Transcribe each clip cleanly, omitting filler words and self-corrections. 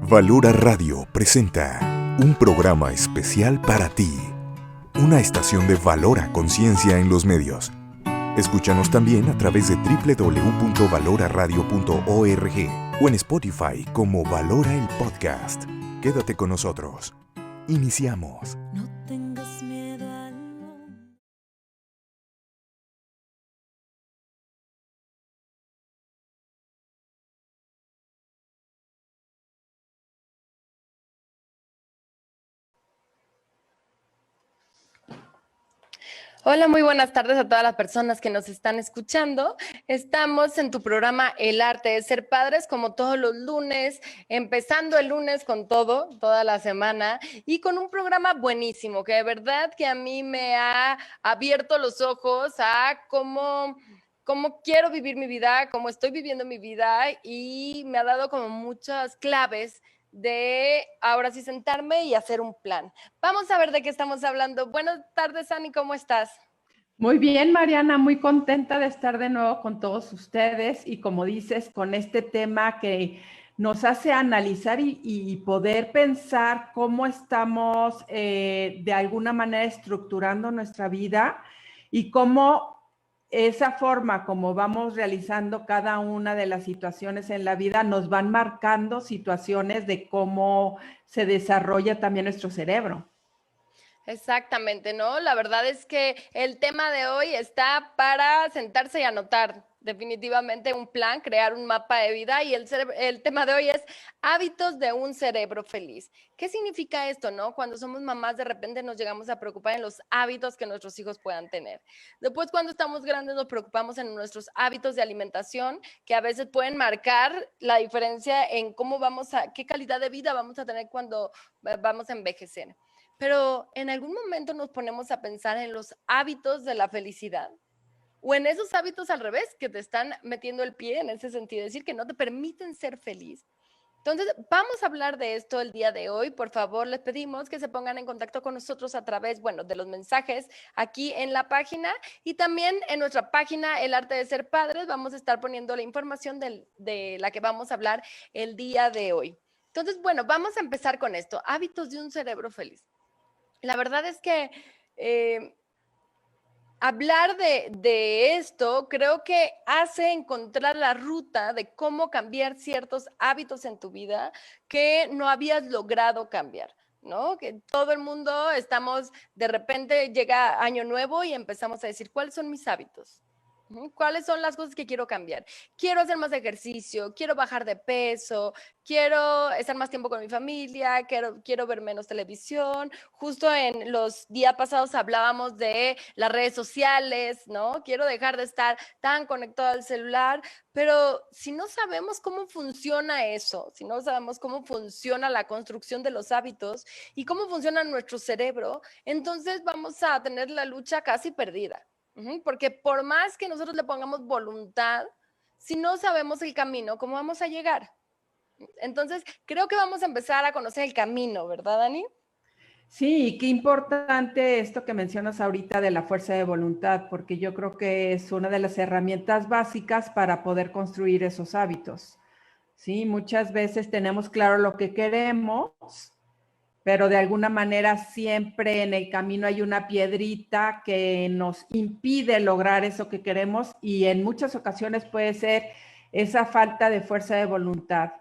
Valora Radio presenta un programa especial para ti, una estación de Valora Conciencia en los medios. Escúchanos también a través de www.valoraradio.org o en Spotify como Valora el Podcast. Quédate con nosotros. Iniciamos. No tengas miedo al mundo. Hola, muy buenas tardes a todas las personas que nos están escuchando. Estamos en tu programa El Arte de Ser Padres, como todos los lunes, empezando el lunes con todo, toda la semana, y con un programa buenísimo, que de verdad que a mí me ha abierto los ojos a cómo quiero vivir mi vida, cómo estoy viviendo mi vida, y me ha dado como muchas claves de ahora sí sentarme y hacer un plan. Vamos a ver de qué estamos hablando. Buenas tardes, Ani, ¿cómo estás? Muy bien, Mariana, muy contenta de estar de nuevo con todos ustedes y como dices, con este tema que nos hace analizar y poder pensar cómo estamos de alguna manera estructurando nuestra vida y cómo esa forma como vamos realizando cada una de las situaciones en la vida nos van marcando situaciones de cómo se desarrolla también nuestro cerebro. Exactamente, ¿no? La verdad es que el tema de hoy está para sentarse y anotar definitivamente un plan, crear un mapa de vida y el tema de hoy es hábitos de un cerebro feliz. ¿Qué significa esto, no? Cuando somos mamás de repente nos llegamos a preocupar en los hábitos que nuestros hijos puedan tener. Después cuando estamos grandes nos preocupamos en nuestros hábitos de alimentación que a veces pueden marcar la diferencia en qué calidad de vida vamos a tener cuando vamos a envejecer. Pero en algún momento nos ponemos a pensar en los hábitos de la felicidad o en esos hábitos al revés que te están metiendo el pie en ese sentido, es decir, que no te permiten ser feliz. Entonces, vamos a hablar de esto el día de hoy. Por favor, les pedimos que se pongan en contacto con nosotros a través, bueno, de los mensajes aquí en la página y también en nuestra página El Arte de Ser Padres. Vamos a estar poniendo la información de la que vamos a hablar el día de hoy. Entonces, bueno, vamos a empezar con esto. Hábitos de un cerebro feliz. La verdad es que hablar de esto creo que hace encontrar la ruta de cómo cambiar ciertos hábitos en tu vida que no habías logrado cambiar, ¿no? Que todo el mundo estamos, de repente llega año nuevo y empezamos a decir, ¿cuáles son mis hábitos? ¿Cuáles son las cosas que quiero cambiar? Quiero hacer más ejercicio, quiero bajar de peso, quiero estar más tiempo con mi familia, quiero ver menos televisión. Justo en los días pasados hablábamos de las redes sociales, ¿no? Quiero dejar de estar tan conectado al celular, pero si no sabemos cómo funciona eso, si no sabemos cómo funciona la construcción de los hábitos y cómo funciona nuestro cerebro, entonces vamos a tener la lucha casi perdida. Porque por más que nosotros le pongamos voluntad, si no sabemos el camino, ¿cómo vamos a llegar? Entonces, creo que vamos a empezar a conocer el camino, ¿verdad, Dani? Sí, qué importante esto que mencionas ahorita de la fuerza de voluntad, porque yo creo que es una de las herramientas básicas para poder construir esos hábitos. Sí, muchas veces tenemos claro lo que queremos, pero de alguna manera siempre en el camino hay una piedrita que nos impide lograr eso que queremos y en muchas ocasiones puede ser esa falta de fuerza de voluntad.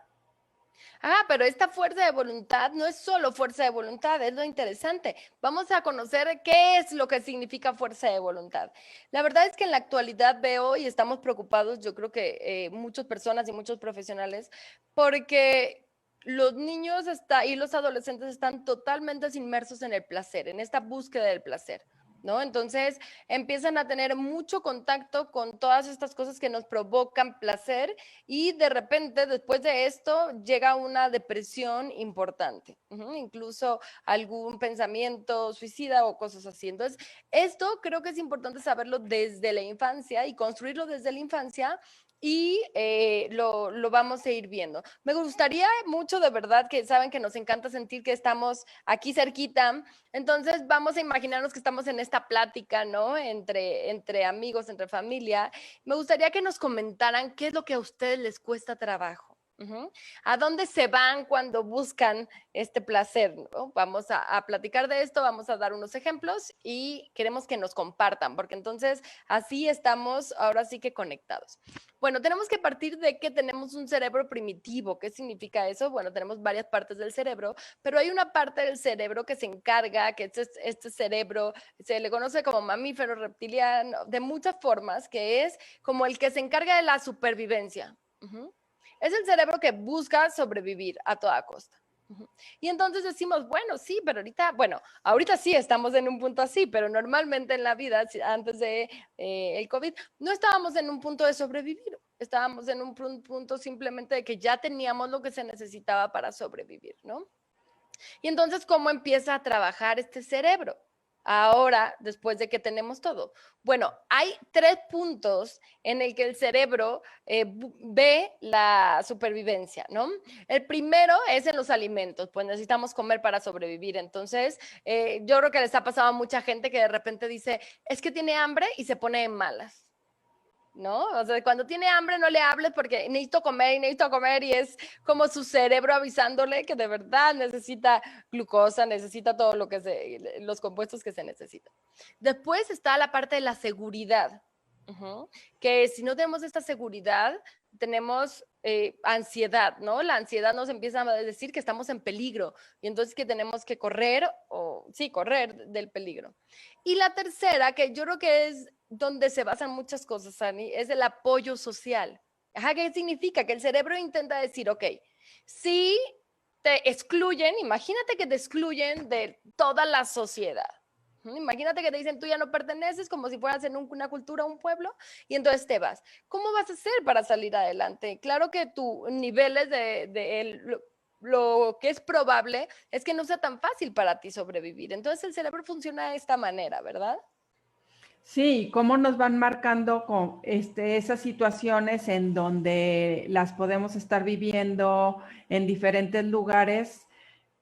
Pero esta fuerza de voluntad no es solo fuerza de voluntad, es lo interesante. Vamos a conocer qué es lo que significa fuerza de voluntad. La verdad es que en la actualidad veo y estamos preocupados, yo creo que muchas personas y muchos profesionales, porque los niños y los adolescentes están totalmente inmersos en el placer, en esta búsqueda del placer. ¿No? Entonces empiezan a tener mucho contacto con todas estas cosas que nos provocan placer y de repente después de esto llega una depresión importante, incluso algún pensamiento suicida o cosas así. Entonces, esto creo que es importante saberlo desde la infancia y construirlo desde la infancia y lo vamos a ir viendo. Me gustaría mucho, de verdad, que saben que nos encanta sentir que estamos aquí cerquita, entonces vamos a imaginarnos que estamos en esta plática, ¿no? Entre amigos, entre familia. Me gustaría que nos comentaran qué es lo que a ustedes les cuesta trabajo. Ujú. ¿A dónde se van cuando buscan este placer, ¿no? Vamos a platicar de esto, vamos a dar unos ejemplos y queremos que nos compartan, porque entonces así estamos ahora sí que conectados. Bueno, tenemos que partir de que tenemos un cerebro primitivo. ¿Qué significa eso? Bueno, tenemos varias partes del cerebro, pero hay una parte del cerebro que se encarga, que este cerebro se le conoce como mamífero reptiliano, de muchas formas, que es como el que se encarga de la supervivencia. Ujú. Es el cerebro que busca sobrevivir a toda costa. Y entonces decimos, bueno, sí, pero ahorita sí estamos en un punto así, pero normalmente en la vida, antes de el COVID, no estábamos en un punto de sobrevivir, estábamos en un punto simplemente de que ya teníamos lo que se necesitaba para sobrevivir, ¿no? Y entonces, ¿cómo empieza a trabajar este cerebro? Ahora, después de que tenemos todo. Bueno, hay 3 puntos en el que el cerebro ve la supervivencia, ¿no? El primero es en los alimentos, pues necesitamos comer para sobrevivir. Entonces, yo creo que les ha pasado a mucha gente que de repente dice, es que tiene hambre y se pone en malas. ¿No? O sea, cuando tiene hambre no le hables porque necesito comer y es como su cerebro avisándole que de verdad necesita glucosa, necesita todo lo que los compuestos que se necesitan. Después está la parte de la seguridad, que si no tenemos esta seguridad, tenemos ansiedad, ¿no? La ansiedad nos empieza a decir que estamos en peligro y entonces que tenemos que correr correr del peligro. Y la tercera, que yo creo que es donde se basan muchas cosas, Ani, es el apoyo social. Ajá, ¿qué significa? Que el cerebro intenta decir, ok, si te excluyen, imagínate que te excluyen de toda la sociedad. Imagínate que te dicen, tú ya no perteneces, como si fueras en una cultura, un pueblo, y entonces te vas. ¿Cómo vas a hacer para salir adelante? Claro que tus niveles lo que es probable es que no sea tan fácil para ti sobrevivir. Entonces el cerebro funciona de esta manera, ¿verdad? Sí, cómo nos van marcando con esas situaciones en donde las podemos estar viviendo en diferentes lugares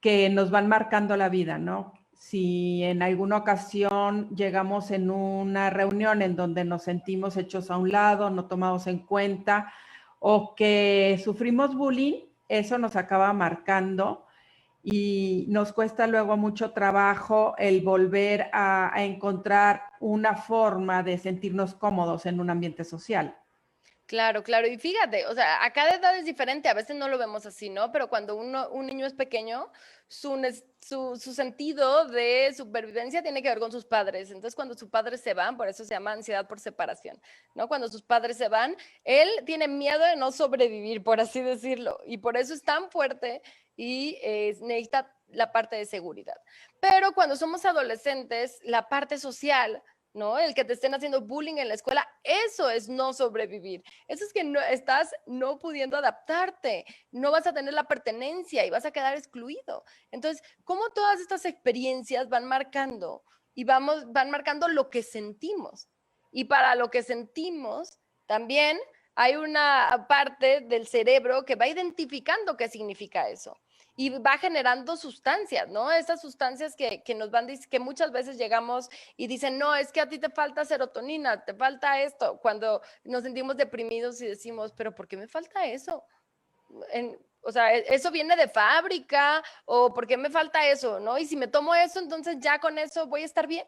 que nos van marcando la vida, ¿no? Si en alguna ocasión llegamos en una reunión en donde nos sentimos hechos a un lado, no tomados en cuenta o que sufrimos bullying, eso nos acaba marcando y nos cuesta luego mucho trabajo el volver a encontrar una forma de sentirnos cómodos en un ambiente social. Claro, claro. Y fíjate, o sea, a cada edad es diferente, a veces no lo vemos así, ¿no? Pero cuando un niño es pequeño, su sentido de supervivencia tiene que ver con sus padres. Entonces, cuando sus padres se van, por eso se llama ansiedad por separación, ¿no? Cuando sus padres se van, él tiene miedo de no sobrevivir, por así decirlo. Y por eso es tan fuerte y necesita la parte de seguridad. Pero cuando somos adolescentes, la parte social, ¿no? El que te estén haciendo bullying en la escuela, eso es no sobrevivir. Eso es que no estás no pudiendo adaptarte, no vas a tener la pertenencia y vas a quedar excluido. Entonces, ¿cómo todas estas experiencias van marcando y van marcando lo que sentimos? Y para lo que sentimos, también hay una parte del cerebro que va identificando qué significa eso y va generando sustancias, ¿no? Esas sustancias que nos van, que muchas veces llegamos y dicen, no, es que a ti te falta serotonina, te falta esto, cuando nos sentimos deprimidos y decimos, pero ¿por qué me falta eso? O sea, eso viene de fábrica o ¿por qué me falta eso? ¿No? Y si me tomo eso, entonces ya con eso voy a estar bien.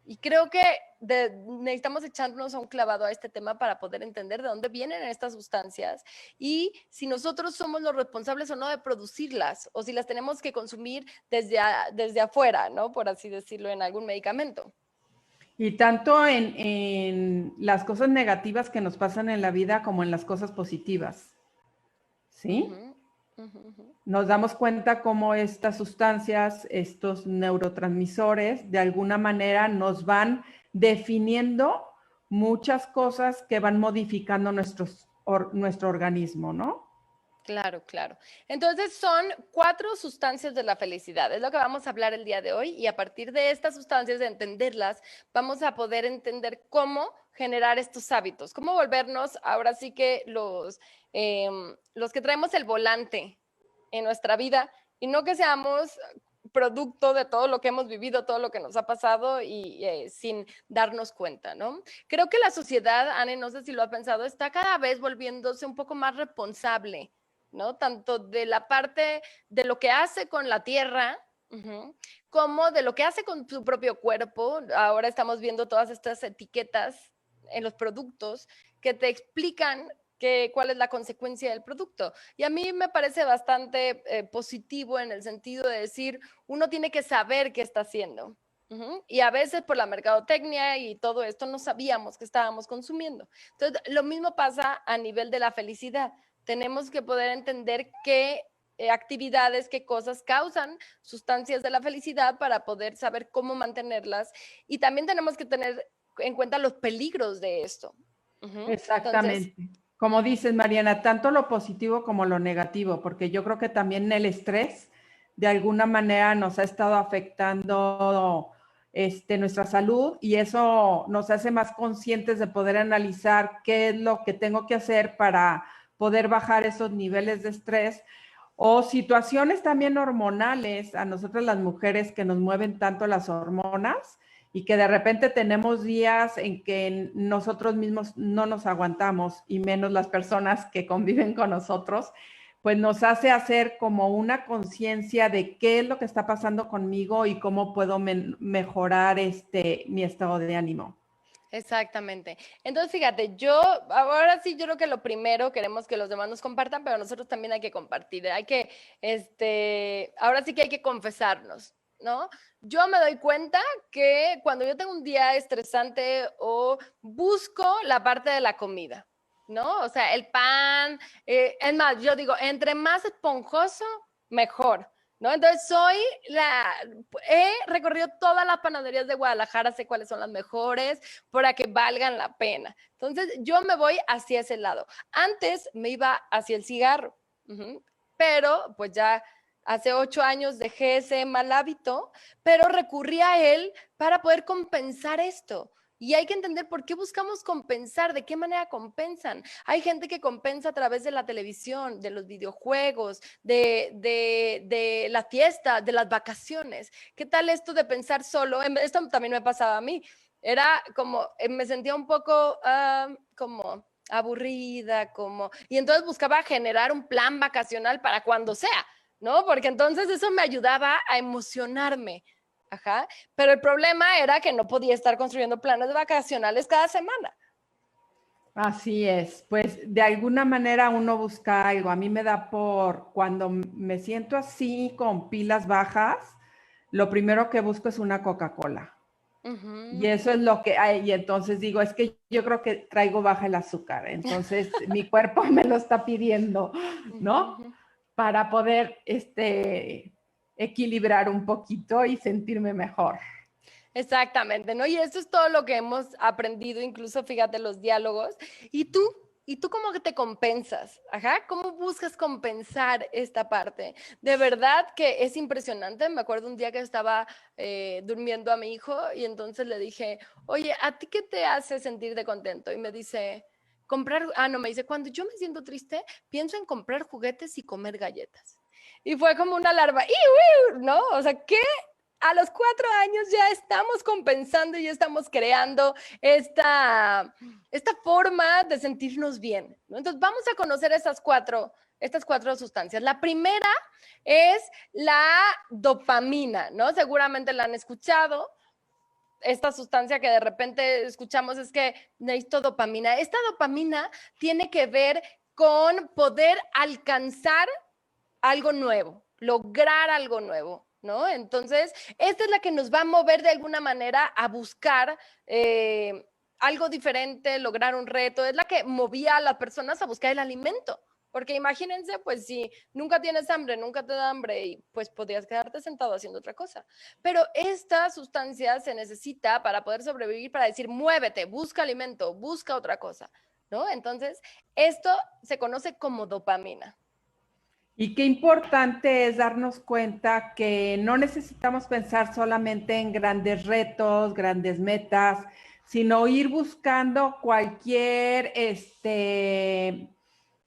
Y creo que necesitamos echarnos a un clavado a este tema para poder entender de dónde vienen estas sustancias y si nosotros somos los responsables o no de producirlas o si las tenemos que consumir desde afuera, ¿no? Por así decirlo, en algún medicamento. Y tanto en las cosas negativas que nos pasan en la vida como en las cosas positivas. ¿Sí? Uh-huh, uh-huh. Nos damos cuenta cómo estas sustancias, estos neurotransmisores, de alguna manera nos van definiendo muchas cosas que van modificando nuestro organismo, ¿no? Claro, claro. Entonces son 4 sustancias de la felicidad. Es lo que vamos a hablar el día de hoy y a partir de estas sustancias, de entenderlas, vamos a poder entender cómo generar estos hábitos, cómo volvernos ahora sí que los que traemos el volante en nuestra vida y no que seamos producto de todo lo que hemos vivido, todo lo que nos ha pasado y sin darnos cuenta, ¿no? Creo que la sociedad, Anne, no sé si lo ha pensado, está cada vez volviéndose un poco más responsable, ¿no? Tanto de la parte de lo que hace con la tierra, como de lo que hace con su propio cuerpo. Ahora estamos viendo todas estas etiquetas en los productos que te explican cuál es la consecuencia del producto. Y a mí me parece bastante positivo en el sentido de decir, uno tiene que saber qué está haciendo. Y a veces por la mercadotecnia y todo esto no sabíamos que estábamos consumiendo. Entonces, lo mismo pasa a nivel de la felicidad. Tenemos que poder entender qué actividades, qué cosas causan sustancias de la felicidad para poder saber cómo mantenerlas. Y también tenemos que tener en cuenta los peligros de esto. Exactamente. Entonces, como dices, Mariana, tanto lo positivo como lo negativo, porque yo creo que también el estrés de alguna manera nos ha estado afectando nuestra salud, y eso nos hace más conscientes de poder analizar qué es lo que tengo que hacer para poder bajar esos niveles de estrés, o situaciones también hormonales a nosotras las mujeres que nos mueven tanto las hormonas y que de repente tenemos días en que nosotros mismos no nos aguantamos, y menos las personas que conviven con nosotros, pues nos hace hacer como una conciencia de qué es lo que está pasando conmigo y cómo puedo mejorar mi estado de ánimo. Exactamente. Entonces, fíjate, ahora sí, yo creo que lo primero queremos que los demás nos compartan, pero nosotros también hay que compartir, ahora sí que hay que confesarnos, ¿no? Yo me doy cuenta que cuando yo tengo un día estresante o busco la parte de la comida, ¿no? O sea, el pan, es más, yo digo, entre más esponjoso, mejor. ¿No? Entonces he recorrido todas las panaderías de Guadalajara, sé cuáles son las mejores para que valgan la pena. Entonces yo me voy hacia ese lado. Antes me iba hacia el cigarro, pero pues ya hace 8 años dejé ese mal hábito, pero recurrí a él para poder compensar esto. Y hay que entender por qué buscamos compensar, de qué manera compensan. Hay gente que compensa a través de la televisión, de los videojuegos, de la fiesta, de las vacaciones. ¿Qué tal esto de pensar solo? Esto también me pasaba a mí. Era como, me sentía un poco como aburrida, y entonces buscaba generar un plan vacacional para cuando sea, ¿no? Porque entonces eso me ayudaba a emocionarme. Ajá. Pero el problema era que no podía estar construyendo planes vacacionales cada semana. Así es, pues de alguna manera uno busca algo. A mí me da cuando me siento así con pilas bajas, lo primero que busco es una Coca-Cola. Y eso es lo que hay, y entonces digo, es que yo creo que traigo baja el azúcar, entonces mi cuerpo me lo está pidiendo, ¿no? Para poder equilibrar un poquito y sentirme mejor. Exactamente, ¿no? Y eso es todo lo que hemos aprendido, incluso fíjate los diálogos. ¿Y tú cómo te compensas? Ajá, ¿cómo buscas compensar esta parte? De verdad que es impresionante. Me acuerdo un día que estaba durmiendo a mi hijo y entonces le dije, oye, ¿a ti qué te hace sentir de contento? Y me dice, me dice, cuando yo me siento triste, pienso en comprar juguetes y comer galletas. Y fue como una alarma, ¿no? O sea, ¿qué? A los 4 años ya estamos compensando y ya estamos creando esta forma de sentirnos bien, ¿no? Entonces vamos a conocer estas cuatro sustancias. La primera es la dopamina, ¿no? Seguramente la han escuchado. Esta sustancia que de repente escuchamos es que necesito dopamina. Esta dopamina tiene que ver con poder alcanzar algo nuevo, lograr algo nuevo, ¿no? Entonces, esta es la que nos va a mover de alguna manera a buscar algo diferente, lograr un reto. Es la que movía a las personas a buscar el alimento. Porque imagínense, pues si nunca tienes hambre, nunca te da hambre y pues podrías quedarte sentado haciendo otra cosa. Pero esta sustancia se necesita para poder sobrevivir, para decir, muévete, busca alimento, busca otra cosa, ¿no? Entonces, esto se conoce como dopamina. Y qué importante es darnos cuenta que no necesitamos pensar solamente en grandes retos, grandes metas, sino ir buscando cualquier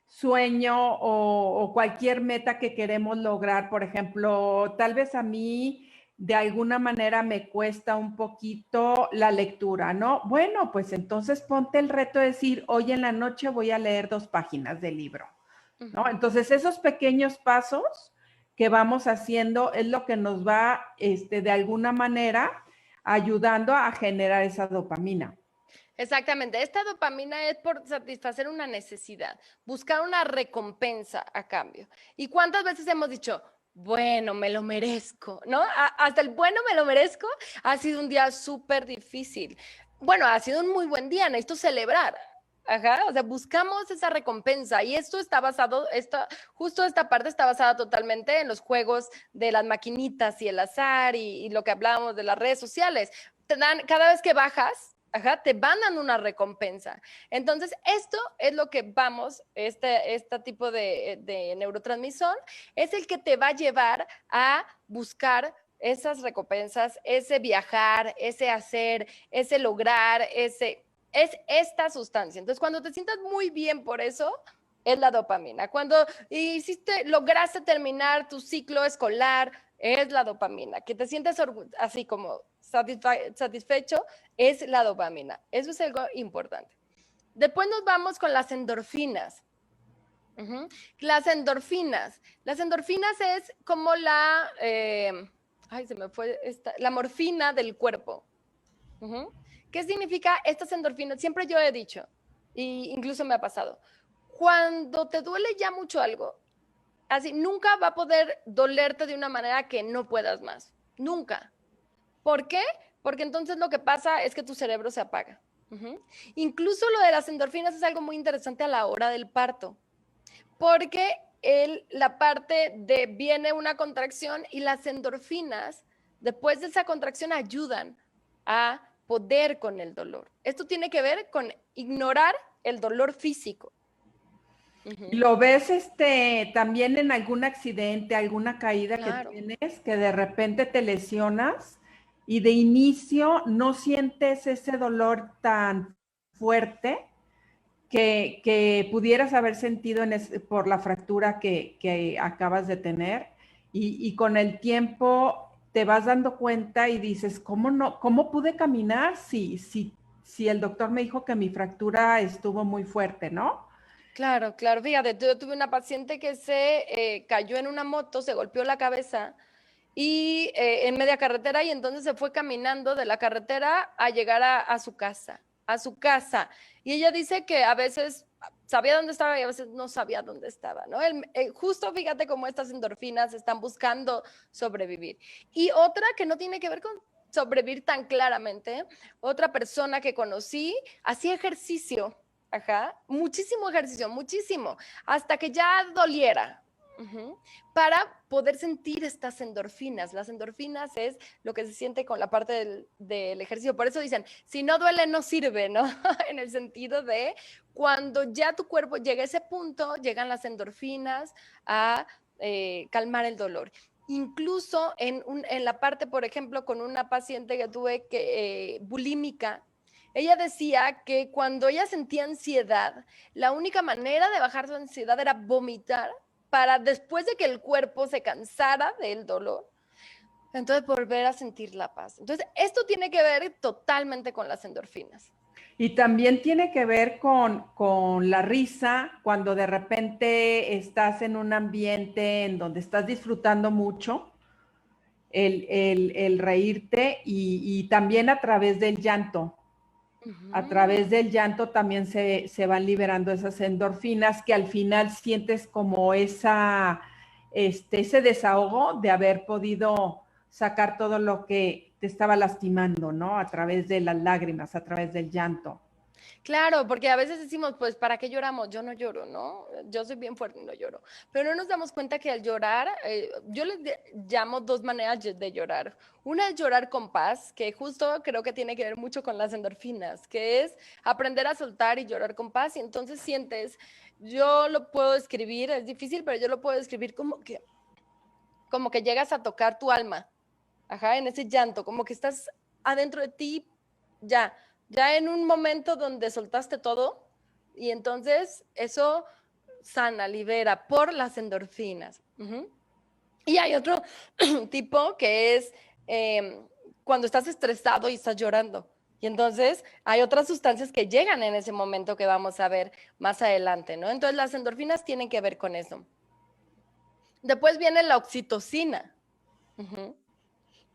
sueño o cualquier meta que queremos lograr. Por ejemplo, tal vez a mí de alguna manera me cuesta un poquito la lectura, ¿no? Bueno, pues entonces ponte el reto de decir, hoy en la noche voy a leer 2 páginas del libro, ¿no? Entonces, esos pequeños pasos que vamos haciendo es lo que nos va, de alguna manera, ayudando a generar esa dopamina. Exactamente. Esta dopamina es por satisfacer una necesidad, buscar una recompensa a cambio. ¿Y cuántas veces hemos dicho, bueno, me lo merezco, ¿no? Hasta el bueno me lo merezco ha sido un día súper difícil. Bueno, ha sido un muy buen día, necesito celebrar. Ajá, o sea, buscamos esa recompensa y esto está basado, justo esta parte está basada totalmente en los juegos de las maquinitas y el azar y lo que hablábamos de las redes sociales. Te dan, cada vez que bajas, ajá, te van dando una recompensa. Entonces, esto es lo que vamos, este tipo de neurotransmisor, es el que te va a llevar a buscar esas recompensas, ese viajar, ese hacer, ese lograr, es esta sustancia. Entonces, cuando te sientas muy bien por eso, es la dopamina. Cuando lograste terminar tu ciclo escolar, es la dopamina. Que te sientes así como satisfecho, es la dopamina. Eso es algo importante. Después nos vamos con las endorfinas. Las endorfinas. Las endorfinas es como se me fue la morfina del cuerpo. ¿Qué significa estas endorfinas? Siempre yo he dicho, e incluso me ha pasado, cuando te duele ya mucho algo, así nunca va a poder dolerte de una manera que no puedas más. Nunca. ¿Por qué? Porque entonces lo que pasa es que tu cerebro se apaga. Incluso lo de las endorfinas es algo muy interesante a la hora del parto, porque la parte de viene una contracción y las endorfinas, después de esa contracción, ayudan a poder con el dolor. Esto tiene que ver con ignorar el dolor físico. ¿Lo ves también en algún accidente, alguna caída Claro. que tienes, que de repente te lesionas y de inicio no sientes ese dolor tan fuerte que pudieras haber sentido por la fractura que acabas de tener y con el tiempo te vas dando cuenta y dices, ¿cómo pude caminar si el doctor me dijo que mi fractura estuvo muy fuerte, ¿no? Claro, claro. Fíjate, yo tuve una paciente que se cayó en una moto, se golpeó la cabeza y en media carretera y entonces se fue caminando de la carretera a llegar a su casa, Y ella dice que a veces sabía dónde estaba y a veces no sabía dónde estaba, ¿no? Justo fíjate cómo estas endorfinas están buscando sobrevivir. Y otra que no tiene que ver con sobrevivir tan claramente, otra persona que conocí hacía ejercicio, muchísimo ejercicio, muchísimo, hasta que ya doliera. Para poder sentir estas endorfinas. Las endorfinas es lo que se siente con la parte del ejercicio. Por eso dicen, si no duele, no sirve, ¿no? En el sentido de cuando ya tu cuerpo llega a ese punto, llegan las endorfinas a calmar el dolor. Incluso en la parte, por ejemplo, con una paciente que tuve bulímica, ella decía que cuando ella sentía ansiedad, la única manera de bajar su ansiedad era vomitar para después de que el cuerpo se cansara del dolor, entonces volver a sentir la paz. Entonces, esto tiene que ver totalmente con las endorfinas. Y también tiene que ver con la risa, cuando de repente estás en un ambiente en donde estás disfrutando mucho, el reírte y también a través del llanto. A través del llanto también se van liberando esas endorfinas que al final sientes como ese desahogo de haber podido sacar todo lo que te estaba lastimando, ¿no? A través de las lágrimas, a través del llanto. Claro, porque a veces decimos, pues, ¿para qué lloramos? Yo no lloro, ¿no? Yo soy bien fuerte y no lloro. Pero no nos damos cuenta que al llorar, yo les llamo dos maneras de llorar. Una es llorar con paz, que justo creo que tiene que ver mucho con las endorfinas, que es aprender a soltar y llorar con paz. Y entonces sientes, yo lo puedo describir, es difícil, pero yo lo puedo describir como que llegas a tocar tu alma, en ese llanto, como que estás adentro de ti, ya en un momento donde soltaste todo y entonces eso sana, libera por las endorfinas. Y hay otro tipo que es cuando estás estresado y estás llorando. Y entonces hay otras sustancias que llegan en ese momento que vamos a ver más adelante, ¿no? Entonces las endorfinas tienen que ver con eso. Después viene la oxitocina. Ujú.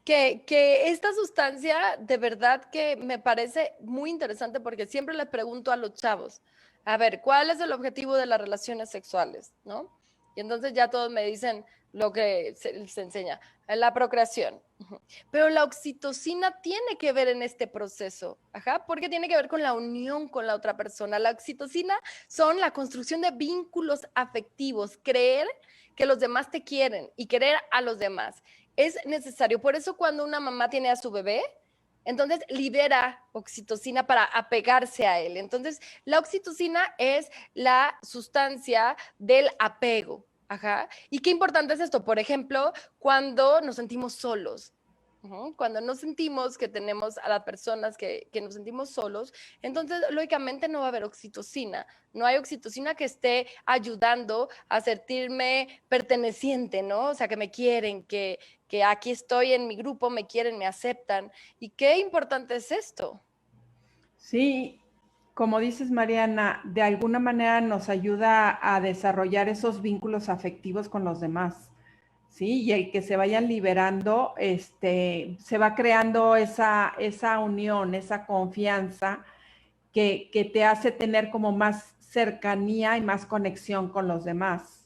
Que esta sustancia de verdad que me parece muy interesante porque siempre le pregunto a los chavos, a ver, ¿cuál es el objetivo de las relaciones sexuales? ¿No? Y entonces ya todos me dicen lo que se enseña, la procreación. Ujú. Pero la oxitocina tiene que ver en este proceso, ajá, porque tiene que ver con la unión con la otra persona. La oxitocina son la construcción de vínculos afectivos, creer que los demás te quieren y querer a los demás es necesario. Por eso cuando una mamá tiene a su bebé, entonces libera oxitocina para apegarse a él. Entonces, la oxitocina es la sustancia del apego. Ajá. ¿Y qué importante es esto? Por ejemplo, cuando nos sentimos solos. Cuando nos sentimos que tenemos a las personas que nos sentimos solos, entonces lógicamente no va a haber oxitocina. No hay oxitocina que esté ayudando a sentirme perteneciente, ¿no? O sea, que me quieren, que aquí estoy en mi grupo, me quieren, me aceptan. ¿Y qué importante es esto? Sí, como dices, Mariana, de alguna manera nos ayuda a desarrollar esos vínculos afectivos con los demás, ¿sí? Y el que se vayan liberando, se va creando esa unión, esa confianza que te hace tener como más cercanía y más conexión con los demás.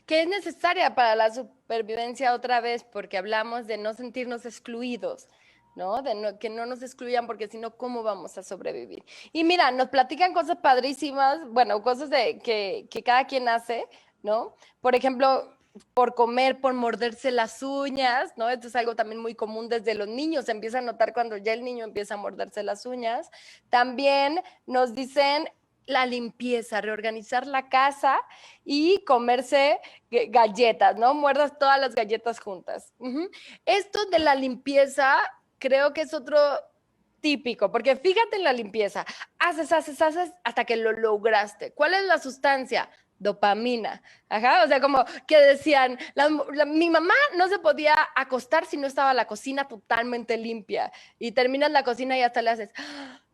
Que es necesaria para la supervivencia otra vez, porque hablamos de no sentirnos excluidos, ¿no? Que no nos excluyan, porque si no, ¿cómo vamos a sobrevivir? Y mira, nos platican cosas padrísimas, bueno, cosas que cada quien hace, ¿no? Por ejemplo, por comer, por morderse las uñas, ¿no? Esto es algo también muy común desde los niños, se empieza a notar cuando ya el niño empieza a morderse las uñas. También nos dicen la limpieza, reorganizar la casa y comerse galletas, ¿no? Muerdas todas las galletas juntas. Esto de la limpieza creo que es otro típico, porque fíjate en la limpieza, haces hasta que lo lograste. ¿Cuál es la sustancia? Dopamina. Ajá, o sea, como que decían, mi mamá no se podía acostar si no estaba la cocina totalmente limpia. Y terminas la cocina y hasta le haces,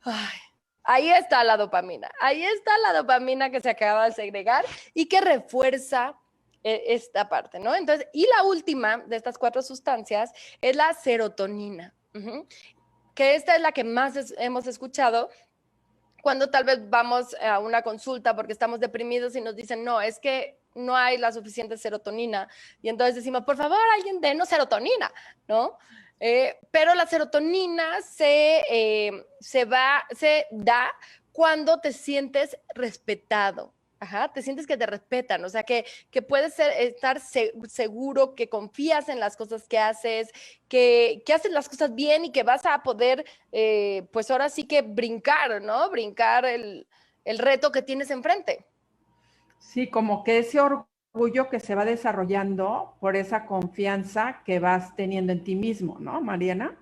ay, ahí está la dopamina que se acaba de segregar y que refuerza esta parte, ¿no? Entonces, y la última de estas 4 sustancias es la serotonina, que esta es la que más hemos escuchado cuando tal vez vamos a una consulta porque estamos deprimidos y nos dicen, no, es que no hay la suficiente serotonina. Y entonces decimos, por favor, alguien denos serotonina, ¿no? Pero la serotonina se da cuando te sientes respetado. Ajá, te sientes que te respetan, o sea, que puedes estar seguro, que confías en las cosas que haces, que haces las cosas bien y que vas a poder, pues ahora sí que brincar, ¿no? Brincar el reto que tienes enfrente. Sí, como que ese orgullo que se va desarrollando por esa confianza que vas teniendo en ti mismo, ¿no, Mariana?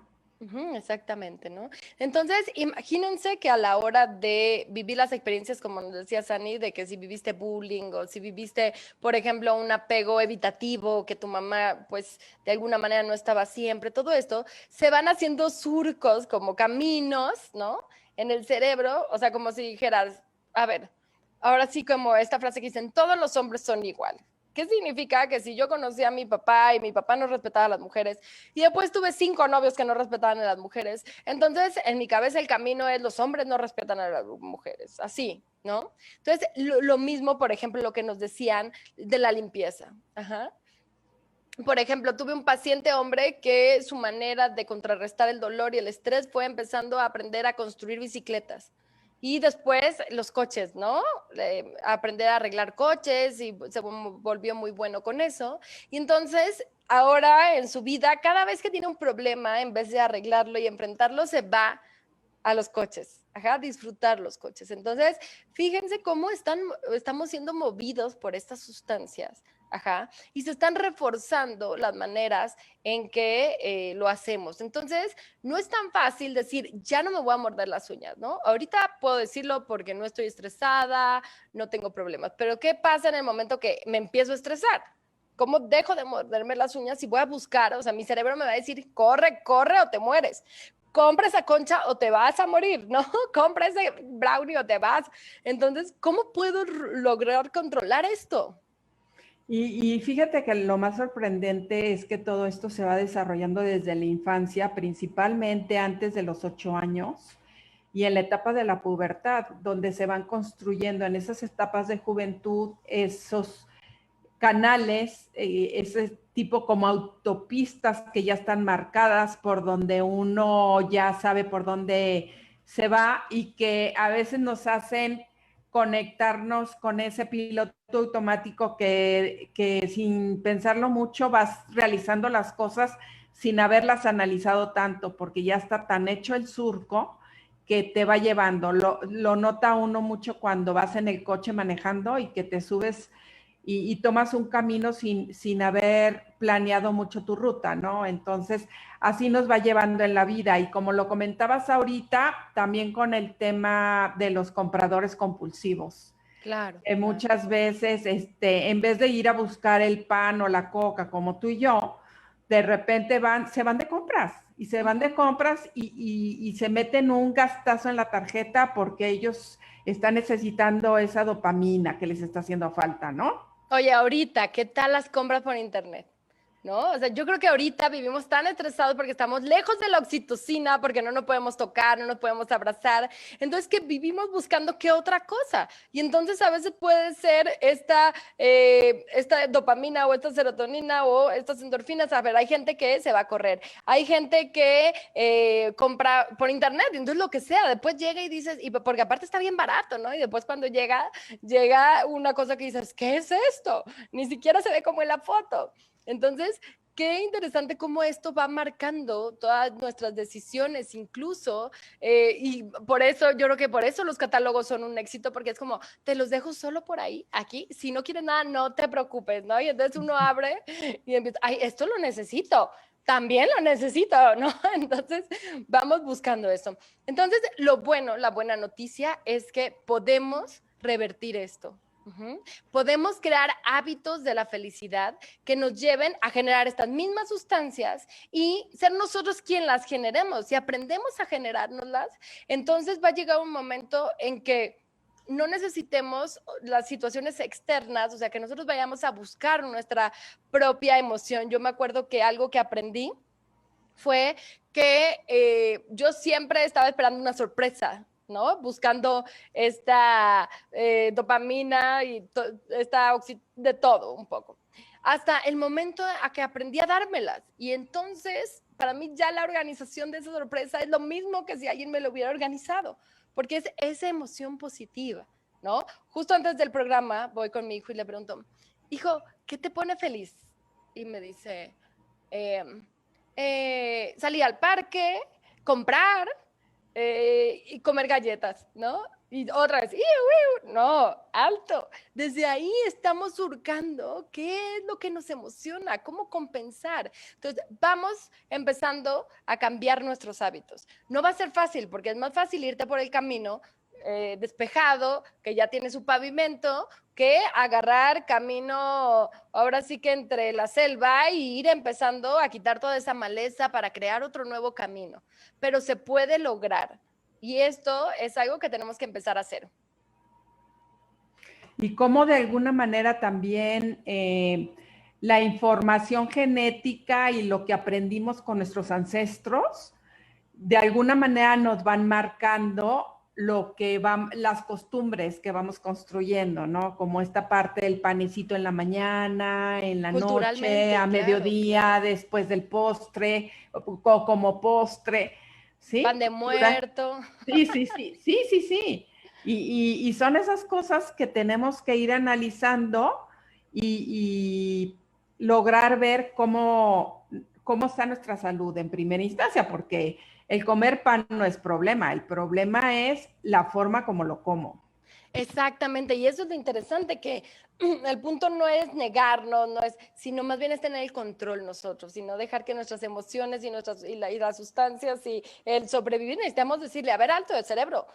Exactamente, ¿no? Entonces, imagínense que a la hora de vivir las experiencias, como nos decía Sani, de que si viviste bullying o si viviste, por ejemplo, un apego evitativo, que tu mamá, pues, de alguna manera no estaba siempre, todo esto, se van haciendo surcos como caminos, ¿no? En el cerebro, o sea, como si dijeras, a ver, ahora sí como esta frase que dicen, todos los hombres son iguales. ¿Qué significa? Que si yo conocí a mi papá y mi papá no respetaba a las mujeres y después tuve 5 novios que no respetaban a las mujeres, entonces en mi cabeza el camino es los hombres no respetan a las mujeres, así, ¿no? Entonces lo mismo, por ejemplo, lo que nos decían de la limpieza. Ajá. Por ejemplo, tuve un paciente hombre que su manera de contrarrestar el dolor y el estrés fue empezando a aprender a construir bicicletas. Y después los coches, ¿no? Aprender a arreglar coches y se volvió muy bueno con eso. Y entonces, ahora en su vida, cada vez que tiene un problema, en vez de arreglarlo y enfrentarlo, se va a los coches, ajá, disfrutar los coches. Entonces, fíjense cómo estamos siendo movidos por estas sustancias, ajá, y se están reforzando las maneras en que lo hacemos. Entonces, no es tan fácil decir, ya no me voy a morder las uñas, ¿no? Ahorita puedo decirlo porque no estoy estresada, no tengo problemas, pero ¿qué pasa en el momento que me empiezo a estresar? ¿Cómo dejo de morderme las uñas y voy a buscar? O sea, mi cerebro me va a decir, corre, corre o te mueres. compra esa concha o te vas a morir, ¿no? Compra ese brownie o te vas. Entonces, ¿cómo puedo lograr controlar esto? Y fíjate que lo más sorprendente es que todo esto se va desarrollando desde la infancia, principalmente antes de los 8 años y en la etapa de la pubertad, donde se van construyendo en esas etapas de juventud esos canales, ese tipo como autopistas que ya están marcadas por donde uno ya sabe por dónde se va y que a veces nos hacen conectarnos con ese piloto automático que sin pensarlo mucho vas realizando las cosas sin haberlas analizado tanto, porque ya está tan hecho el surco que te va llevando. Lo nota uno mucho cuando vas en el coche manejando y que te subes y tomas un camino sin haber planeado mucho tu ruta, ¿no? Entonces, así nos va llevando en la vida. Y como lo comentabas ahorita, también con el tema de los compradores compulsivos. Claro, claro. Muchas veces, en vez de ir a buscar el pan o la coca como tú y yo, de repente se van de compras y se van de compras y se meten un gastazo en la tarjeta porque ellos están necesitando esa dopamina que les está haciendo falta, ¿no? Oye, ahorita, ¿qué tal las compras por internet? ¿No? O sea, yo creo que ahorita vivimos tan estresados porque estamos lejos de la oxitocina, porque no nos podemos tocar, no nos podemos abrazar. Entonces, que vivimos buscando qué otra cosa. Y entonces a veces puede ser esta dopamina o esta serotonina o estas endorfinas. A ver, hay gente que se va a correr, hay gente que compra por internet, entonces lo que sea, después llega y dices, y porque aparte está bien barato, ¿no? Y después cuando llega una cosa que dices, ¿qué es esto? Ni siquiera se ve como en la foto. Entonces, qué interesante cómo esto va marcando todas nuestras decisiones, incluso, y por eso, yo creo que por eso los catálogos son un éxito, porque es como, te los dejo solo por ahí, aquí, si no quieres nada, no te preocupes, ¿no? Y entonces uno abre y empieza, ay, esto lo necesito, también lo necesito, ¿no? Entonces, vamos buscando eso. Entonces, la buena noticia es que podemos revertir esto. Podemos crear hábitos de la felicidad que nos lleven a generar estas mismas sustancias y ser nosotros quien las generemos. Si aprendemos a generárnoslas, entonces va a llegar un momento en que no necesitemos las situaciones externas, o sea, que nosotros vayamos a buscar nuestra propia emoción. Yo me acuerdo que algo que aprendí fue que yo siempre estaba esperando una sorpresa, ¿no? Buscando esta dopamina y de todo un poco. Hasta el momento a que aprendí a dármelas. Y entonces, para mí ya la organización de esa sorpresa es lo mismo que si alguien me lo hubiera organizado, porque es esa emoción positiva, ¿no? Justo antes del programa voy con mi hijo y le pregunto, hijo, ¿qué te pone feliz? Y me dice, eh, salir al parque, comprar y comer galletas, ¿no? Y otra vez, no, alto. Desde ahí estamos surcando qué es lo que nos emociona, cómo compensar. Entonces, vamos empezando a cambiar nuestros hábitos. No va a ser fácil, porque es más fácil irte por el camino despejado, que ya tiene su pavimento, que agarrar camino, ahora sí que entre la selva y ir empezando a quitar toda esa maleza para crear otro nuevo camino. Pero se puede lograr. Y esto es algo que tenemos que empezar a hacer. Y cómo de alguna manera también la información genética y lo que aprendimos con nuestros ancestros, de alguna manera nos van marcando lo que van, las costumbres que vamos construyendo, ¿no? Como esta parte del panecito en la mañana, en la noche, a mediodía, claro, después del postre, o como postre, ¿sí? Pan de muerto. Sí, sí, sí, sí, sí, sí. Y son esas cosas que tenemos que ir analizando y lograr ver cómo está nuestra salud en primera instancia, porque el comer pan no es problema, el problema es la forma como lo como. Exactamente, y eso es lo interesante, que el punto no es negarnos, no es, sino más bien es tener el control nosotros, sino dejar que nuestras emociones y las sustancias y el sobrevivir, necesitamos decirle, a ver, alto del cerebro,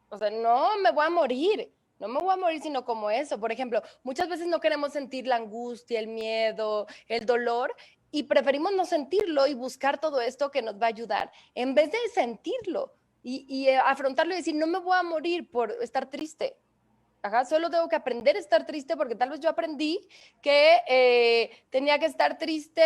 o sea, no me voy a morir, no me voy a morir sino como eso. Por ejemplo, muchas veces no queremos sentir la angustia, el miedo, el dolor, y preferimos no sentirlo y buscar todo esto que nos va a ayudar, en vez de sentirlo y afrontarlo y decir, no me voy a morir por estar triste. Ajá, solo tengo que aprender a estar triste porque tal vez yo aprendí que tenía que estar triste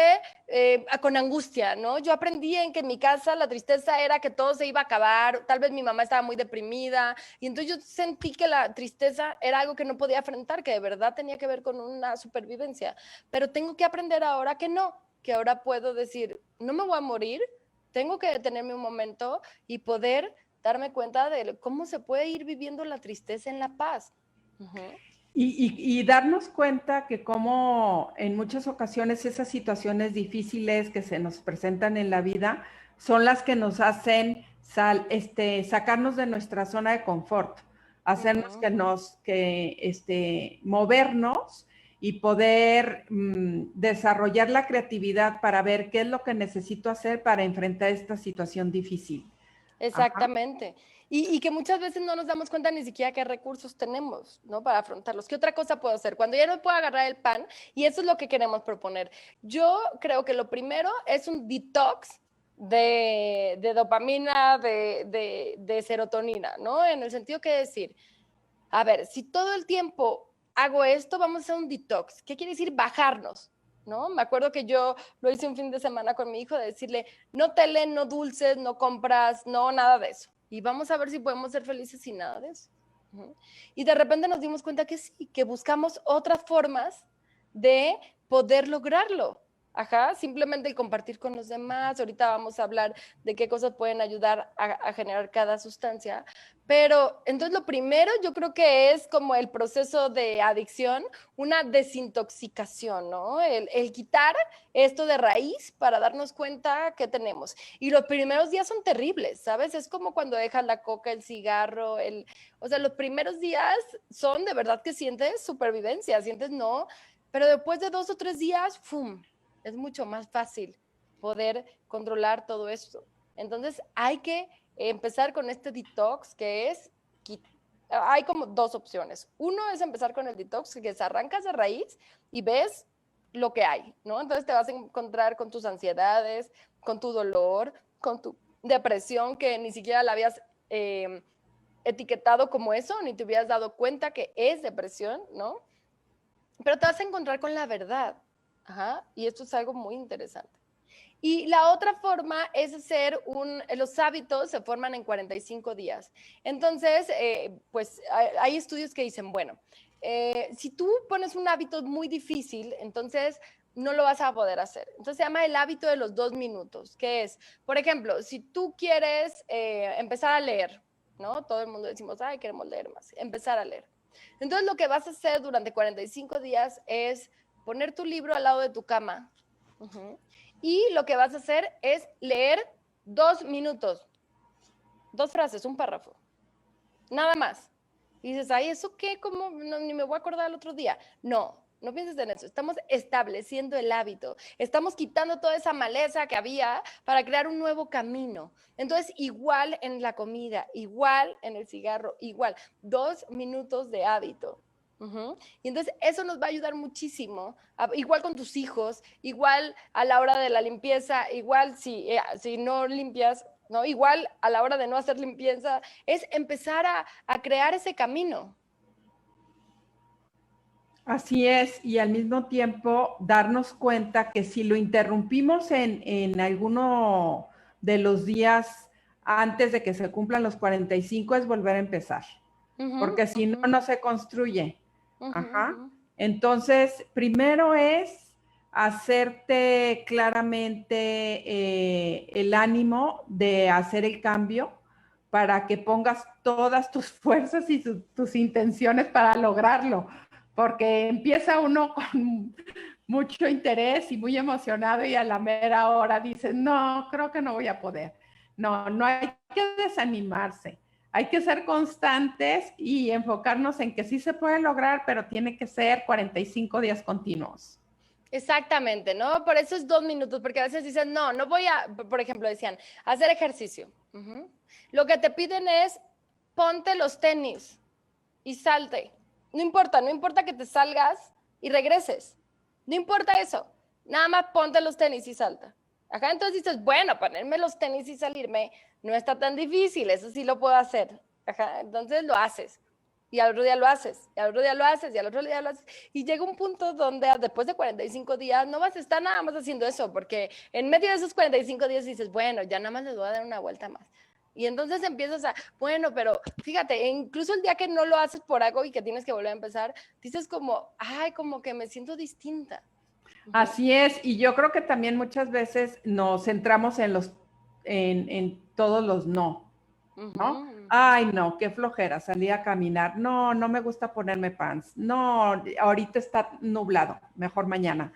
con angustia, ¿no? Yo aprendí en que en mi casa la tristeza era que todo se iba a acabar, tal vez mi mamá estaba muy deprimida y entonces yo sentí que la tristeza era algo que no podía afrontar, que de verdad tenía que ver con una supervivencia, pero tengo que aprender ahora que no, que ahora puedo decir, no me voy a morir, tengo que detenerme un momento y poder darme cuenta de cómo se puede ir viviendo la tristeza en la paz. Uh-huh. Y darnos cuenta que como en muchas ocasiones esas situaciones difíciles que se nos presentan en la vida son las que nos hacen sacarnos de nuestra zona de confort, hacernos movernos y poder desarrollar la creatividad para ver qué es lo que necesito hacer para enfrentar esta situación difícil. Exactamente. Y que muchas veces no nos damos cuenta ni siquiera qué recursos tenemos, ¿no? Para afrontarlos. ¿Qué otra cosa puedo hacer? Cuando ya no puedo agarrar el pan, y eso es lo que queremos proponer. Yo creo que lo primero es un detox de dopamina, de serotonina, ¿no? En el sentido que decir, a ver, si todo el tiempo hago esto, vamos a hacer un detox. ¿Qué quiere decir bajarnos? ¿No? Me acuerdo que yo lo hice un fin de semana con mi hijo de decirle, no tele, no dulces, no compras, no nada de eso. Y vamos a ver si podemos ser felices sin nada de eso. Y de repente nos dimos cuenta que sí, que buscamos otras formas de poder lograrlo. Ajá, simplemente el compartir con los demás. Ahorita vamos a hablar de qué cosas pueden ayudar a generar cada sustancia. Pero entonces lo primero yo creo que es como el proceso de adicción, una desintoxicación, ¿no? El quitar esto de raíz para darnos cuenta que tenemos. Y los primeros días son terribles, ¿sabes? Es como cuando dejas la coca, el cigarro, o sea, los primeros días son de verdad que sientes supervivencia, sientes no, pero después de 2 o 3 días, ¡fum!, es mucho más fácil poder controlar todo esto. Entonces hay que empezar con este detox que es, hay como 2 opciones. Uno es empezar con el detox, que es arrancas de raíz y ves lo que hay, ¿no? Entonces te vas a encontrar con tus ansiedades, con tu dolor, con tu depresión que ni siquiera la habías etiquetado como eso, ni te hubieras dado cuenta que es depresión, ¿no? Pero te vas a encontrar con la verdad. Ajá, y esto es algo muy interesante. Y la otra forma es hacer los hábitos se forman en 45 días. Entonces, pues hay estudios que dicen, bueno, si tú pones un hábito muy difícil, entonces no lo vas a poder hacer. Entonces se llama el hábito de los 2 minutos, que es, por ejemplo, si tú quieres empezar a leer, ¿no? Todo el mundo decimos, ay, queremos leer más, empezar a leer. Entonces lo que vas a hacer durante 45 días es poner tu libro al lado de tu cama. Y lo que vas a hacer es leer 2 minutos, 2 frases, un párrafo, nada más. Y dices, ay, ¿eso qué? ¿Cómo? No, ni me voy a acordar el otro día. No, no pienses en eso. Estamos estableciendo el hábito. Estamos quitando toda esa maleza que había para crear un nuevo camino. Entonces, igual en la comida, igual en el cigarro, igual. 2 minutos de hábito. Y entonces eso nos va a ayudar muchísimo, igual con tus hijos, igual a la hora de la limpieza, igual si no limpias, ¿no? Igual a la hora de no hacer limpieza, es empezar a crear ese camino. Así es, y al mismo tiempo darnos cuenta que si lo interrumpimos en alguno de los días antes de que se cumplan los 45 es volver a empezar, porque si no, no se construye. Ajá. Entonces, primero es hacerte claramente el ánimo de hacer el cambio para que pongas todas tus fuerzas y tus intenciones para lograrlo, porque empieza uno con mucho interés y muy emocionado y a la mera hora dices, no, creo que no voy a poder. No, no hay que desanimarse. Hay que ser constantes y enfocarnos en que sí se puede lograr, pero tiene que ser 45 días continuos. Exactamente, ¿no? Por eso es 2 minutos, porque a veces dicen, no, no voy a, por ejemplo, decían, hacer ejercicio. Lo que te piden es, ponte los tenis y salte. No importa que te salgas y regreses. No importa eso. Nada más ponte los tenis y salta. Ajá, entonces dices, bueno, ponerme los tenis y salirme no está tan difícil, eso sí lo puedo hacer. Ajá, entonces lo haces. Y al otro día lo haces, y al otro día lo haces, y al otro día lo haces. Y llega un punto donde después de 45 días no vas a estar nada más haciendo eso, porque en medio de esos 45 días dices, bueno, ya nada más les voy a dar una vuelta más. Y entonces empiezas a, bueno, pero fíjate, incluso el día que no lo haces por algo y que tienes que volver a empezar, dices como, ay, como que me siento distinta. Así es, y yo creo que también muchas veces nos centramos en todos los no, ¿no? Ay, no, qué flojera, salí a caminar. No, no me gusta ponerme pants. No, ahorita está nublado, mejor mañana.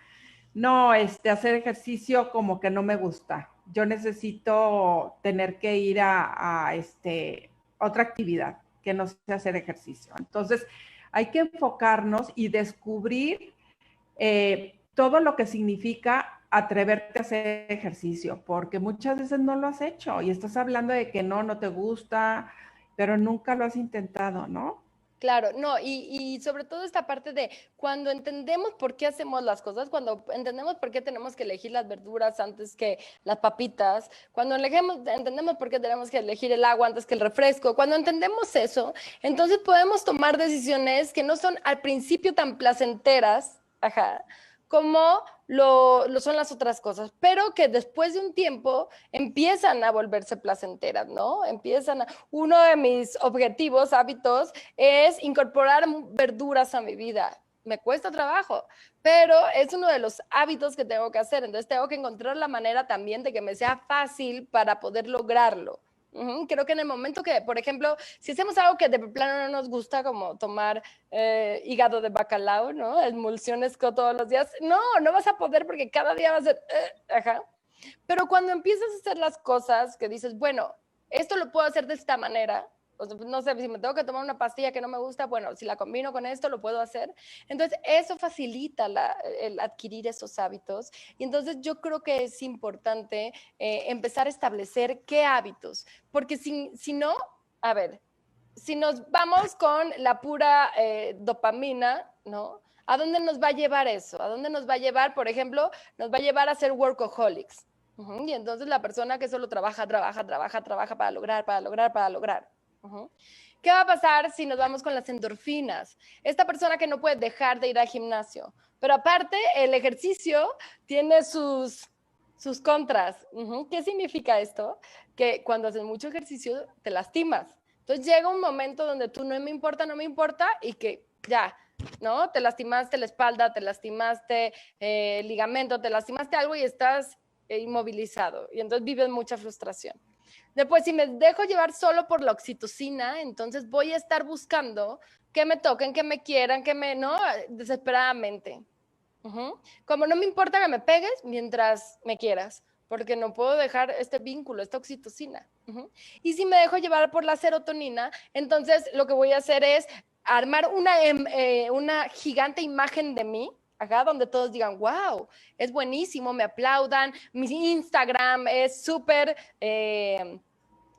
No, hacer ejercicio como que no me gusta. Yo necesito tener que ir a otra actividad que no sea hacer ejercicio. Entonces, hay que enfocarnos y descubrir todo lo que significa atreverte a hacer ejercicio, porque muchas veces no lo has hecho y estás hablando de que no te gusta, pero nunca lo has intentado, ¿no? Claro, no, y sobre todo esta parte de cuando entendemos por qué hacemos las cosas, cuando entendemos por qué tenemos que elegir las verduras antes que las papitas, cuando entendemos por qué tenemos que elegir el agua antes que el refresco, cuando entendemos eso, entonces podemos tomar decisiones que no son al principio tan placenteras, ajá, como lo son las otras cosas, pero que después de un tiempo empiezan a volverse placenteras, ¿no? Uno de mis objetivos, hábitos, es incorporar verduras a mi vida. Me cuesta trabajo, pero es uno de los hábitos que tengo que hacer. Entonces tengo que encontrar la manera también de que me sea fácil para poder lograrlo. Creo que en el momento que, por ejemplo, si hacemos algo que de plano no nos gusta, como tomar hígado de bacalao, ¿no? Emulsiones todos los días, no vas a poder porque cada día va a ser, ajá. Pero cuando empiezas a hacer las cosas que dices, bueno, esto lo puedo hacer de esta manera, o sea, no sé, si me tengo que tomar una pastilla que no me gusta, bueno, si la combino con esto, lo puedo hacer. Entonces, eso facilita el adquirir esos hábitos. Y entonces yo creo que es importante empezar a establecer qué hábitos, porque si no, a ver, si nos vamos con la pura dopamina, ¿no? ¿A dónde nos va a llevar eso? ¿A dónde nos va a llevar, por ejemplo, nos va a llevar a ser workaholics? Y entonces la persona que solo trabaja para lograr. ¿Qué va a pasar si nos vamos con las endorfinas? Esta persona que no puede dejar de ir al gimnasio, pero aparte el ejercicio tiene sus contras. ¿Qué significa esto? Que cuando haces mucho ejercicio te lastimas. Entonces llega un momento donde tú no me importa y que ya, ¿no? Te lastimaste la espalda, te lastimaste el ligamento, te lastimaste algo y estás inmovilizado y entonces vives mucha frustración. Después, si me dejo llevar solo por la oxitocina, entonces voy a estar buscando que me toquen, que me quieran, ¿no? Desesperadamente. Como no me importa que me pegues mientras me quieras, porque no puedo dejar este vínculo, esta oxitocina. Y si me dejo llevar por la serotonina, entonces lo que voy a hacer es armar una gigante imagen de mí, acá donde todos digan, wow, es buenísimo, me aplaudan, mi Instagram es súper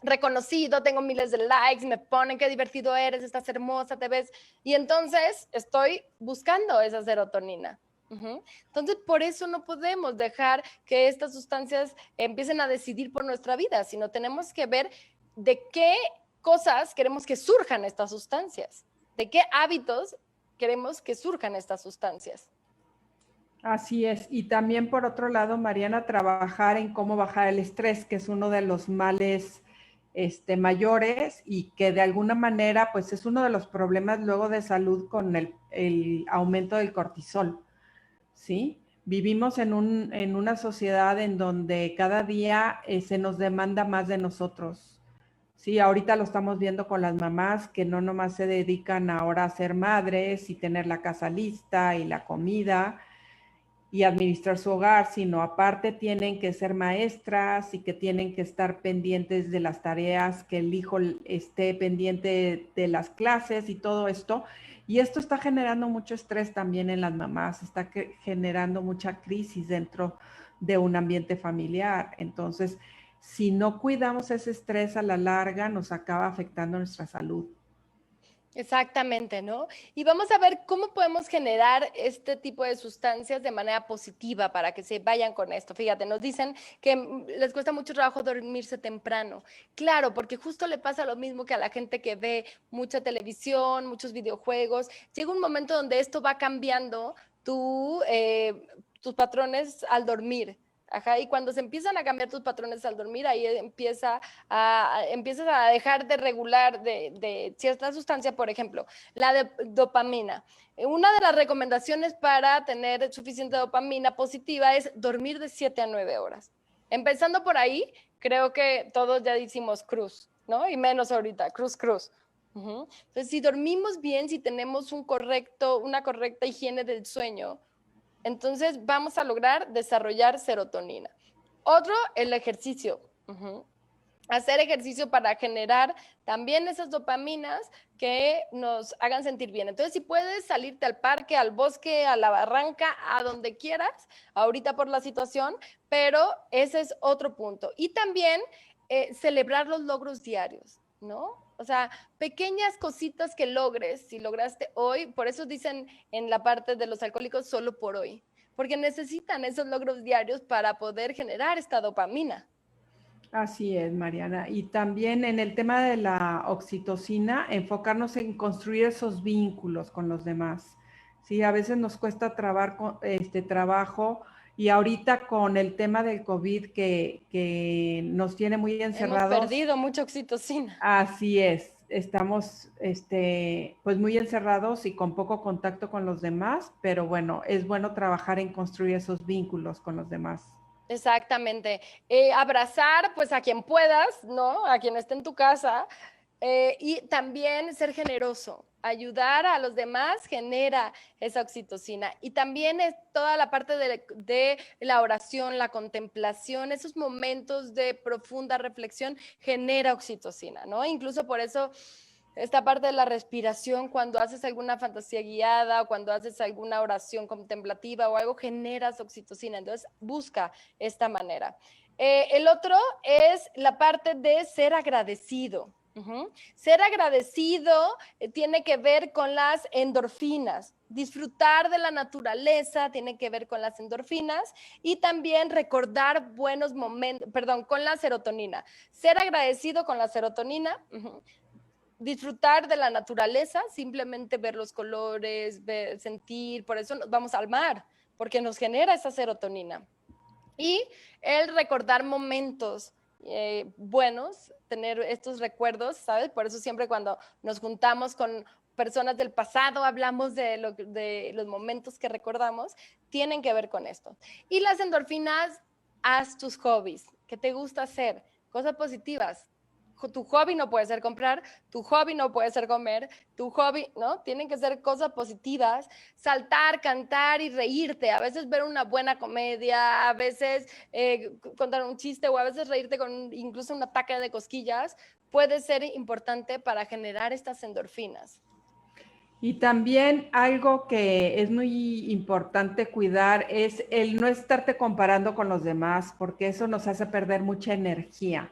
reconocido, tengo miles de likes, me ponen qué divertido eres, estás hermosa, te ves. Y entonces estoy buscando esa serotonina. Entonces, por eso no podemos dejar que estas sustancias empiecen a decidir por nuestra vida, sino tenemos que ver de qué cosas queremos que surjan estas sustancias, de qué hábitos queremos que surjan estas sustancias. Así es. Y también por otro lado, Mariana, trabajar en cómo bajar el estrés, que es uno de los males mayores y que de alguna manera pues es uno de los problemas luego de salud con el aumento del cortisol, ¿sí? Vivimos en una sociedad en donde cada día se nos demanda más de nosotros. Sí, ahorita lo estamos viendo con las mamás que no nomás se dedican ahora a ser madres y tener la casa lista y la comida y administrar su hogar, sino aparte tienen que ser maestras y que tienen que estar pendientes de las tareas, que el hijo esté pendiente de las clases y todo esto. Y esto está generando mucho estrés también en las mamás, está generando mucha crisis dentro de un ambiente familiar. Entonces, si no cuidamos ese estrés a la larga, nos acaba afectando nuestra salud. Exactamente, ¿no? Y vamos a ver cómo podemos generar este tipo de sustancias de manera positiva para que se vayan con esto. Fíjate, nos dicen que les cuesta mucho trabajo dormirse temprano. Claro, porque justo le pasa lo mismo que a la gente que ve mucha televisión, muchos videojuegos. Llega un momento donde esto va cambiando tus patrones al dormir. Ajá, y cuando se empiezan a cambiar tus patrones al dormir, ahí empiezas a dejar de regular de cierta sustancia, por ejemplo, dopamina. Una de las recomendaciones para tener suficiente dopamina positiva es dormir de 7 a 9 horas. Empezando por ahí, creo que todos ya hicimos cruz, ¿no? Y menos ahorita, cruz. Uh-huh. Entonces, si dormimos bien, si tenemos una correcta higiene del sueño, entonces vamos a lograr desarrollar serotonina. Otro, el ejercicio. Uh-huh. Hacer ejercicio para generar también esas dopaminas que nos hagan sentir bien. Entonces, si puedes salirte al parque, al bosque, a la barranca, a donde quieras, ahorita por la situación, pero ese es otro punto. Y también celebrar los logros diarios, ¿no? O sea, pequeñas cositas que logres, si lograste hoy, por eso dicen en la parte de los alcohólicos solo por hoy, porque necesitan esos logros diarios para poder generar esta dopamina. Así es, Mariana. Y también en el tema de la oxitocina, enfocarnos en construir esos vínculos con los demás. Sí, a veces nos cuesta trabajo y ahorita con el tema del COVID que nos tiene muy encerrados. Hemos perdido mucha oxitocina. Así es, estamos pues muy encerrados y con poco contacto con los demás, pero bueno, es bueno trabajar en construir esos vínculos con los demás. Exactamente. Abrazar, pues, a quien puedas, ¿no? A quien esté en tu casa. Y también ser generoso. Ayudar a los demás genera esa oxitocina. Y también es toda la parte de la oración, la contemplación, esos momentos de profunda reflexión genera oxitocina, ¿no? Incluso por eso esta parte de la respiración, cuando haces alguna fantasía guiada o cuando haces alguna oración contemplativa o algo, generas oxitocina. Entonces, busca esta manera. El otro es la parte de ser agradecido. Uh-huh. Ser agradecido tiene que ver con las endorfinas. Disfrutar de la naturaleza tiene que ver con las endorfinas y también recordar buenos momentos, con la serotonina. Ser agradecido con la serotonina. Uh-huh. Disfrutar de la naturaleza, simplemente ver los colores, sentir, por eso nos vamos al mar, porque nos genera esa serotonina. Y el recordar momentos buenos, tener estos recuerdos, ¿sabes? Por eso siempre cuando nos juntamos con personas del pasado, hablamos de los momentos que recordamos, tienen que ver con esto. Y las endorfinas, haz tus hobbies, ¿qué te gusta hacer? Cosas positivas. Tu hobby no puede ser comprar, tu hobby no puede ser comer, tu hobby, ¿no? Tienen que ser cosas positivas, saltar, cantar y reírte. A veces ver una buena comedia, a veces contar un chiste o a veces reírte con incluso un ataque de cosquillas puede ser importante para generar estas endorfinas. Y también algo que es muy importante cuidar es el no estarte comparando con los demás, porque eso nos hace perder mucha energía.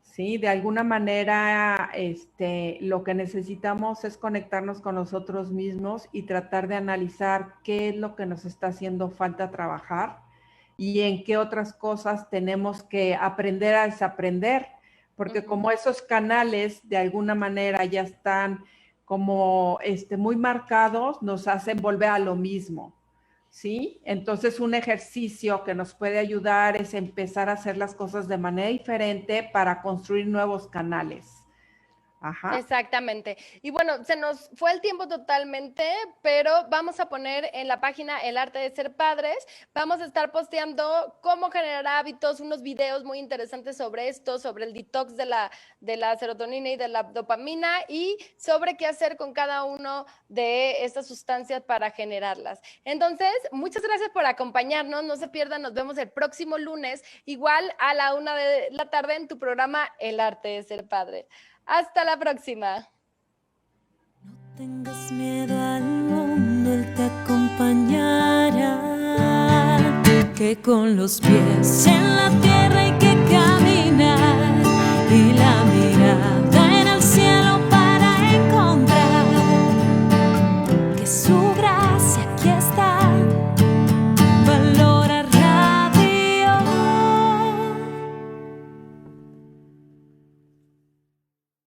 Sí, de alguna manera, lo que necesitamos es conectarnos con nosotros mismos y tratar de analizar qué es lo que nos está haciendo falta trabajar y en qué otras cosas tenemos que aprender a desaprender, porque como esos canales de alguna manera ya están como muy marcados, nos hacen volver a lo mismo. ¿Sí? Entonces un ejercicio que nos puede ayudar es empezar a hacer las cosas de manera diferente para construir nuevos canales. Ajá. Exactamente. Y bueno, se nos fue el tiempo totalmente, pero vamos a poner en la página El Arte de Ser Padres, vamos a estar posteando cómo generar hábitos, unos videos muy interesantes sobre esto, sobre el detox de la serotonina y de la dopamina y sobre qué hacer con cada uno de estas sustancias para generarlas. Entonces, muchas gracias por acompañarnos, no se pierdan, nos vemos el próximo lunes, igual a la 1 de la tarde en tu programa El Arte de Ser Padre. Hasta la próxima. No tengas miedo al mundo, él te acompañará, que con los pies en la tierra